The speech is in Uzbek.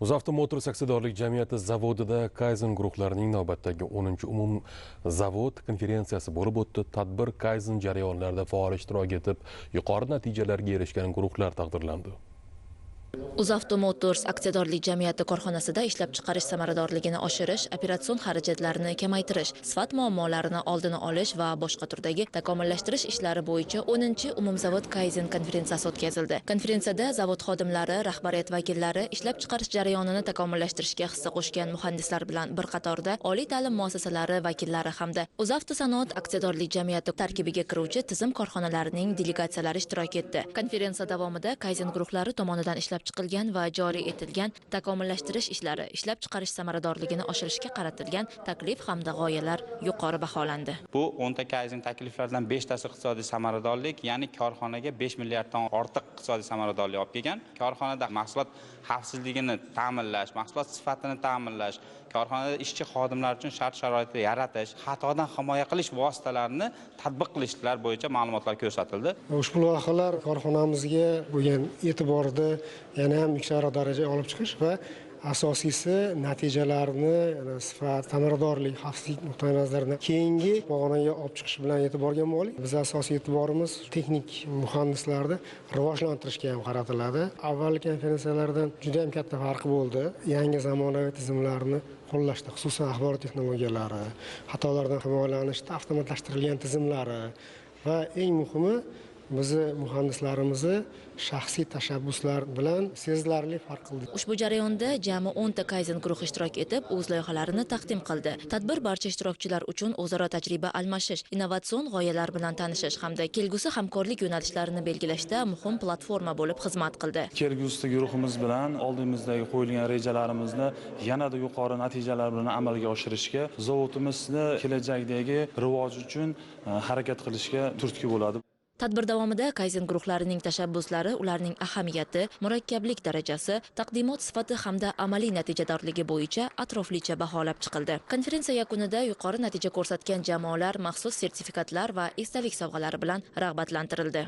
UzAuto Motors aksiyadorlik jamiyati zavodida Kaizen guruhlarining navbatdagi 10-umum zavod konferensiyasi bo'lib o'tdi. Tadbir Kaizen jarayonlarida faol ishtirok etib, yuqori natijalarga erishgan guruhlar taqdirlandi. UzAuto Motors aksiyadorlik jamiyati korxonasida ishlab chiqarish samaradorligini oshirish, operatsion xarajatlarni kamaytirish, sifat muammolarini oldini olish va boshqa turdagi takomillashtirish ishlari bo'yicha 10-umumzavod Kaizen konferensiyasi o'tkazildi. Konferensiyada zavod xodimlari, rahbariyat vakillari ishlab chiqarish jarayonini takomillashtirishga hissa qo'shgan muhandislar bilan bir qatorda oliy ta'lim muassasalari vakillari hamda UzAuto Sanoat aksiyadorlik jamiyati tarkibiga kiruvchi tizim korxonalarining delegatsiyalari ishtirok etdi. Konferensiya davomida Kaizen guruhlari tomonidan ishlab chiqilgan va joriy etilgan takomillashtirish ishlari, ishlab chiqarish samaradorligini oshirishga qaratilgan taklif hamda g'oyalar yuqori baholandi. Bu 10 ta Kaizen takliflardan 5 tasi iqtisodiy samaradorlik, ya'ni korxonaga 5 milliarddan ortiq iqtisodiy samaradorlik olib kelgan. Korxonada mahsulot xavfsizligini ta'minlash, mahsulot sifatini ta'minlash, korxonada ishchi xodimlar uchun shart-sharoitni yaratish, xatodan himoya qilish vositalarini tatbiq qilishlar bo'yicha ma'lumotlar ko'rsatildi. Ushbu loyihalar korxonamizga bo'lgan e'tiborni yana ham yuqori darajaga olib chiqish va asosiysi natijalarni, sifat, samaradorlik, xavfsizlik nuqtai nazaridan keyingi pog'onaga olib chiqish bilan e'tiborga molik. Biz asosiy e'tiborimiz texnik muhandislarni rivojlantirishga ham qaratiladi. Avvalgi konferensiyalardan juda ham katta farqi bo'ldi. Yangi zamonaviy tizimlarni qo'llashda, xususan axborot texnologiyalari, xatolardan himoyalanishda avtomatlashtirilgan tizimlari va eng muhimi bizni muhandislarimizni shaxsiy tashabbuslar bilan sezilarli farq qildi. Ushbu jarayonda jami 10 ta Kaizen guruhi ishtirok etib, o'z loyihalarini taqdim qildi. Tadbir barcha ishtirokchilar uchun o'zaro tajriba almashish, innovatsion g'oyalar bilan tanishish hamda kelgusi hamkorlik yo'nalishlarini belgilashda muhim platforma bo'lib xizmat qildi. Kelgusi guruhimiz bilan oldimizdagi qo'yilgan rejalarimizni yanada yuqori natijalar bilan amalga oshirishga, zavodimizni kelajakdagi rivoj uchun harakat qilishga turtki bo'ladi. Tadbir davomida Kaizen guruhlarining tashabbuslari, ularning ahamiyati, murakkablik darajasi, taqdimot sifati hamda amaliy natijadorligi bo'yicha atroflicha baholab chiqildi. Konferensiya yakunida yuqori natija ko'rsatgan jamoalar maxsus sertifikatlar va esdalik sovg'alari bilan rag'batlantirildi.